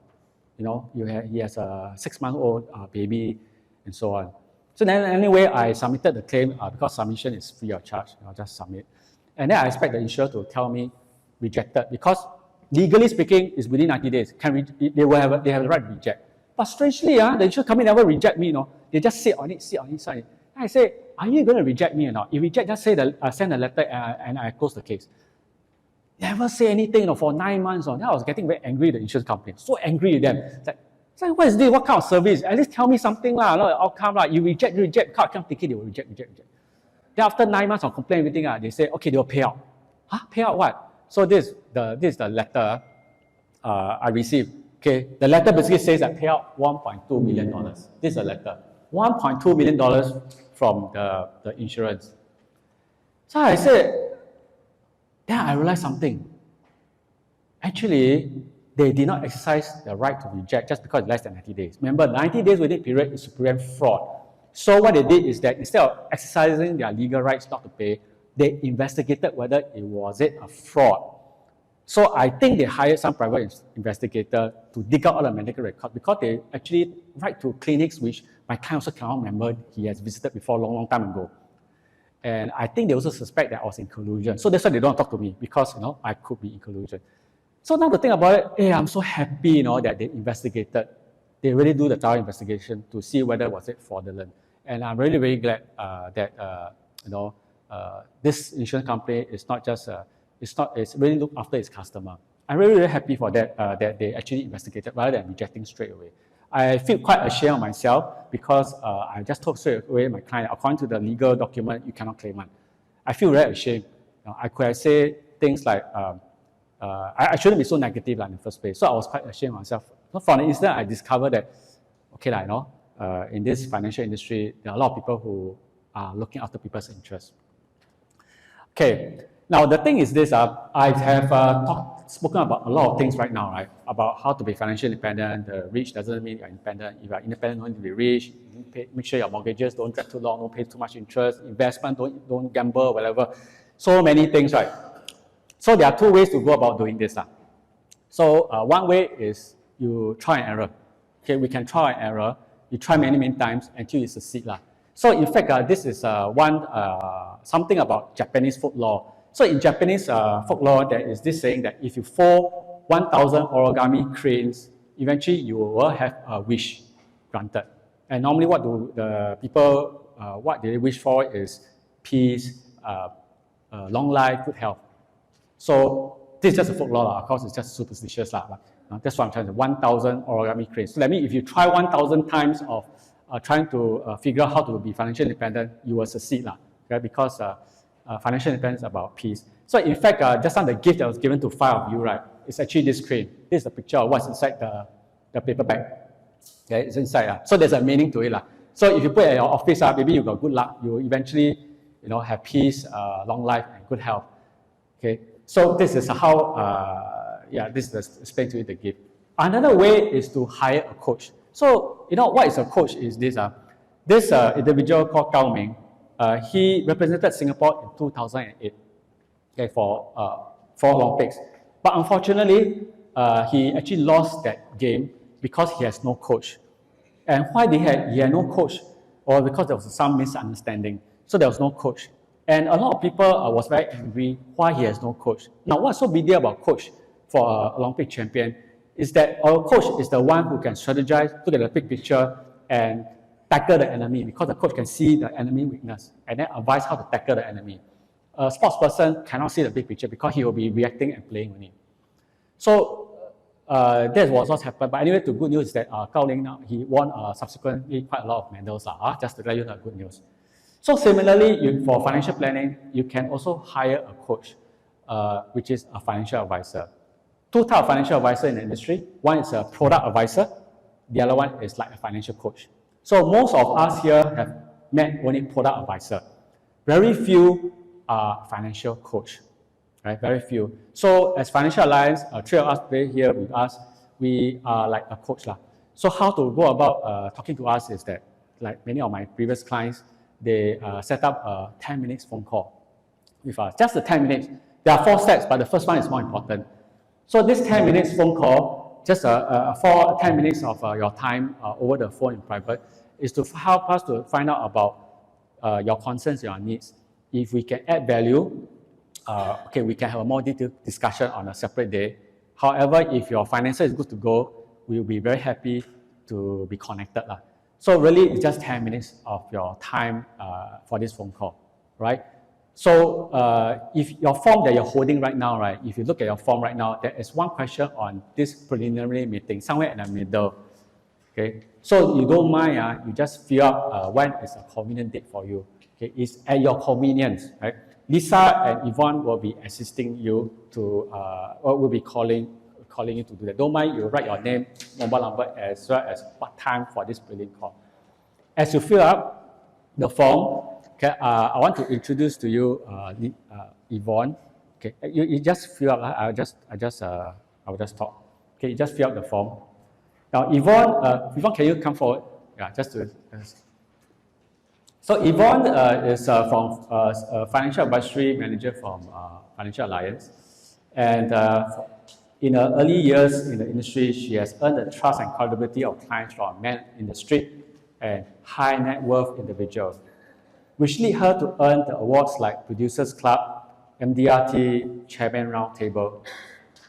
he has a 6-month-old baby and so on. So then anyway, I submitted the claim because submission is free of charge. Just submit. And then I expect the insurer to tell me rejected because legally speaking, it's within 90 days. They have the right to reject. But strangely, the insurance company never reject me. They just sit on it. And I say, are you going to reject me or not? If reject, just say send a letter and I close the case. Never say anything for 9 months. Then I was getting very angry with the insurance company. So angry with them. It's like, what is this? What kind of service? At least tell me something, not an outcome. You reject. I can't take it, they will reject. Then after 9 months of complaining everything, they say, okay, they will pay out. Pay out what? So this is the letter I received. Okay, the letter basically says that pay out $1.2 million. This is a letter. $1.2 million from the insurance. So I said, then I realized something. Actually, they did not exercise the right to reject just because it's less than 90 days. Remember, 90 days waiting period is to prevent fraud. So what they did is that instead of exercising their legal rights not to pay, they investigated whether it was a fraud. So I think they hired some private investigator to dig out all the medical records because they actually write to clinics which my client also cannot remember he has visited before a long time ago. And I think they also suspect that I was in collusion. So that's why they don't talk to me because I could be in collusion. So now the thing about it, I'm so happy that they investigated. They really do the thorough investigation to see whether was it fraudulent. And I'm really, really glad that this insurance company is not just it's really look after its customer. I'm really, really happy for that that they actually investigated rather than rejecting straight away. I feel quite ashamed of myself because I just told straight away my client, according to the legal document, you cannot claim one. I feel very ashamed. I could have said things like, I shouldn't be so negative in the first place. So I was quite ashamed of myself. So from the instant I discovered that, okay, in this financial industry, there are a lot of people who are looking after people's interests. Okay, now the thing is this, I have spoken about a lot of things right now, right? About how to be financially independent. Rich doesn't mean you're independent. If you're independent, you don't need to be rich. Make sure your mortgages don't drag too long, don't pay too much interest. Investment, don't gamble, whatever. So many things, right? So there are two ways to go about doing this. So one way is you try and error. Okay, we can try and error. You try many, many times until you succeed. So in fact, this is something about Japanese folklore. So in Japanese folklore, there is this saying that if you fold 1,000 origami cranes, eventually you will have a wish granted. And normally what do the people, what they wish for is peace, long life, good health. So this is just a folklore, of course it's just superstitious. That's what I'm trying to say, 1,000 origami cranes. So that means if you try 1,000 times of trying to figure out how to be financially independent, you will succeed. Okay? Because financial independence is about peace. So in fact, just now the gift that was given to 5 of you, right, it's actually this crane. This is the picture of what's inside the paper bag. Okay, it's inside. So there's a meaning to it. So if you put it at your office, maybe you got good luck. You will eventually have peace, long life, and good health. Okay, so this is how, this is explained to you the gift. Another way is to hire a coach. So, what is a coach is this. This individual called Gao Ming, he represented Singapore in 2008 for Olympics. But unfortunately, he actually lost that game because he has no coach. And why he had no coach? Or because there was some misunderstanding. So there was no coach. And a lot of people was very angry why he has no coach. Now, what's so big deal about coach for an Olympic champion is that our coach is the one who can strategize, look at the big picture, and tackle the enemy, because the coach can see the enemy weakness and then advise how to tackle the enemy. A sports person cannot see the big picture because he will be reacting and playing on it. So That was what happened. But anyway, the good news is that Gao Ling now, he won subsequently quite a lot of medals, just to let you know good news. So similarly, for financial planning, you can also hire a coach, which is a financial advisor. Two types of financial advisor in the industry. One is a product advisor. The other one is like a financial coach. So most of us here have met only product advisor. Very few are financial coach, right? Very few. So as Financial Alliance, three of us today here with us, we are like a coach lah. So how to go about talking to us is that, like many of my previous clients, they set up a 10 minutes phone call with us. Just the 10 minutes. There are 4 steps, but the first one is more important. So this 10 minutes phone call, just 10 minutes of your time over the phone in private, is to help us to find out about your concerns, your needs. If we can add value, okay, we can have a more detailed discussion on a separate day. However, if your finances is good to go, we'll be very happy to be connected lah. So really, it's just 10 minutes of your time for this phone call, right? So if your form that you're holding right now, right, if you look at your form right now, there is one question on this preliminary meeting, somewhere in the middle, okay? So you don't mind, you just fill up when is a convenient date for you, okay? It's at your convenience, right? Lisa and Yvonne will be assisting you to, or will be calling you to do that. Don't mind, you write your name, mobile number, as well as what time for this prelim call. As you fill up the form, okay, I want to introduce to you Yvonne. Okay, you just fill up. I will just talk. Okay, you just fill up the form. Now, Yvonne, can you come forward? Yeah, just to. So Yvonne is from Financial Advisory Manager from Financial Alliance, and in her early years in the industry, she has earned the trust and credibility of clients from men in the street and high net worth individuals, which lead her to earn the awards like Producers Club, MDRT, Chairman Roundtable.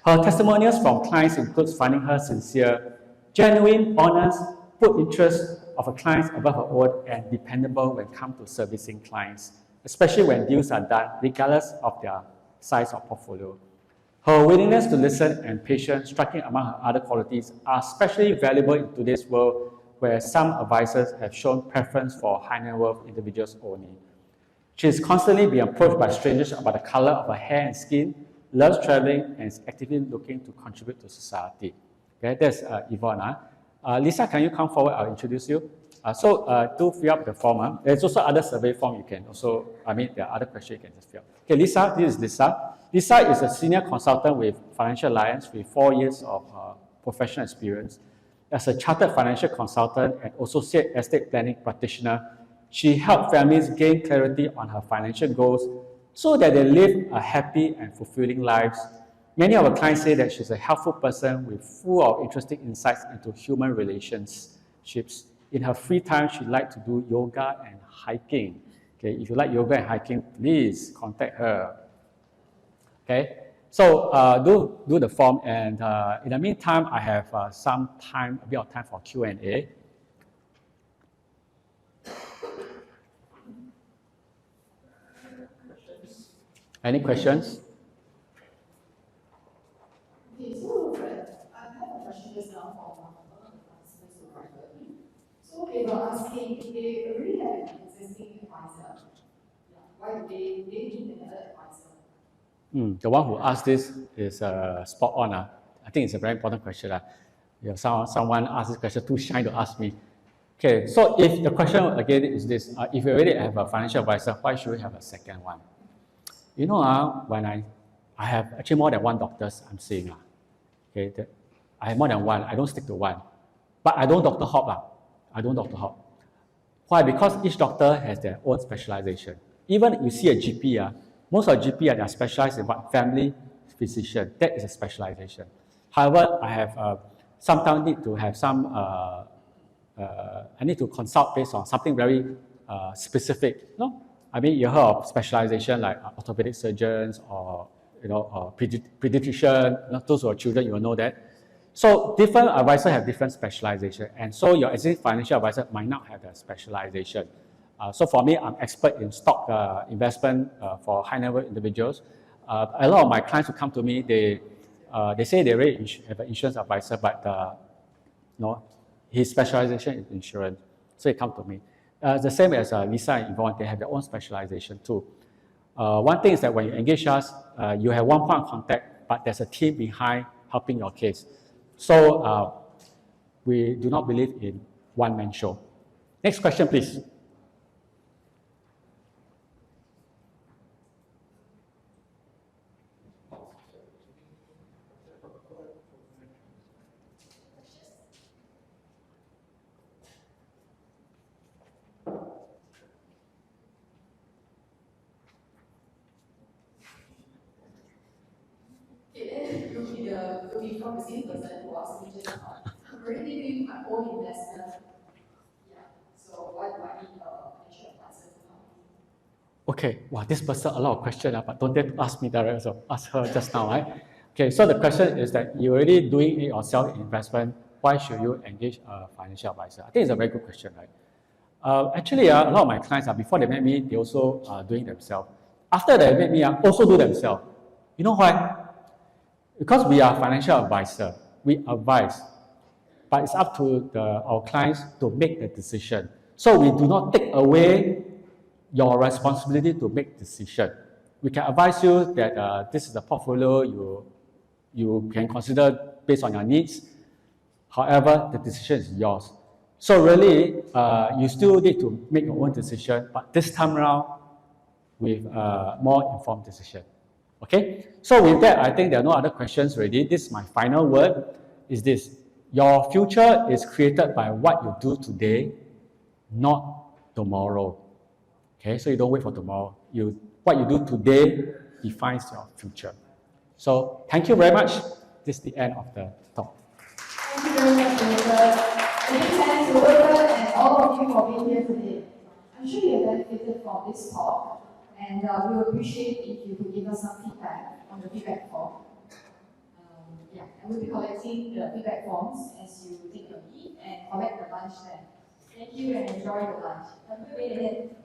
Her testimonials from clients includes finding her sincere, genuine, honest, put interest of her clients above her own, and dependable when it comes to servicing clients, especially when deals are done regardless of their size or portfolio. Her willingness to listen and patience, striking among her other qualities, are especially valuable in today's world where some advisors have shown preference for high net worth individuals only. She is constantly being approached by strangers about the color of her hair and skin, loves traveling, and is actively looking to contribute to society. Okay, that's Yvonne. Lisa, can you come forward? I'll introduce you. Do fill up the form. There's also other survey form you can also, there are other questions you can just fill up. Okay, Lisa, this is Lisa. Lisa is a senior consultant with Financial Alliance with 4 years of professional experience. As a chartered financial consultant and associate estate planning practitioner, she helped families gain clarity on her financial goals so that they live a happy and fulfilling lives. Many of our clients say that she's a helpful person with full of interesting insights into human relationships. In her free time, she likes to do yoga and hiking. Okay, if you like yoga and hiking, please contact her. Okay, so do the form, and in the meantime, I have some time, a bit of time for Q&A. Any questions? Okay, so Wilfred, I have a question just now for one of the participants who referred me. So they were asking if they already have an existing advisor, why do they need another advisor? The one who asked this is spot on. I think it's a very important question. Someone asked this question too shy to ask me. Okay, so if the question again is this, if you already have a financial advisor, why should we have a second one? You know, when I have actually more than one doctor I'm seeing. Okay, I have more than one. I don't stick to one. But I don't Dr. Hop. I don't Dr. Hop. Why? Because each doctor has their own specialization. Even if you see a GP, most of GP are specialized in what? Family physician. That is a specialization. However, I have sometimes need to have some, I need to consult based on something very specific. No? You heard of specialization like orthopedic surgeons or pediatrician. Those who are children, you will know that. So different advisors have different specialization, and so your existing financial advisor might not have that specialization. So for me, I'm expert in stock investment for high net worth individuals. A lot of my clients who come to me, they they say they already have an insurance advisor, but no, his specialization is insurance. So he come to me. The same as Lisa and Yvonne, they have their own specialization too. One thing is that when you engage us, you have one point of contact, but there's a team behind helping your case. So we do not believe in one-man show. Next question, please. It will be from the same person who asked me just now. I'm already doing my own investment. Yeah. So why do I need a financial advisor to help me? Okay, wow, this person a lot of questions, but don't dare to ask me directly, so ask her just now, right? Okay, so the question is that you're already doing it yourself investment, why should you engage a financial advisor? I think it's a very good question, right? Actually, a lot of my clients, before they met me, they also doing themselves. After they met me, also do themselves. You know why? Because we are financial advisor, we advise, but it's up to our clients to make the decision. So we do not take away your responsibility to make decision. We can advise you that this is a portfolio you can consider based on your needs. However, the decision is yours. So really, you still need to make your own decision, but this time around with a more informed decision. Okay? So with that, I think there are no other questions already. This is my final word, is this. Your future is created by what you do today, not tomorrow. Okay, so you don't wait for tomorrow. What you do today defines your future. So thank you very much. This is the end of the talk. Thank you very much, Wilfred. Many thanks to Wilfred and all of you for being here today. I'm sure you have benefited from this talk, and we would appreciate if you could give us some feedback on the feedback form. Yeah, and we'll be collecting the feedback forms as you take your leave and collect the lunch then. Thank you and enjoy your lunch. Have a good day ahead.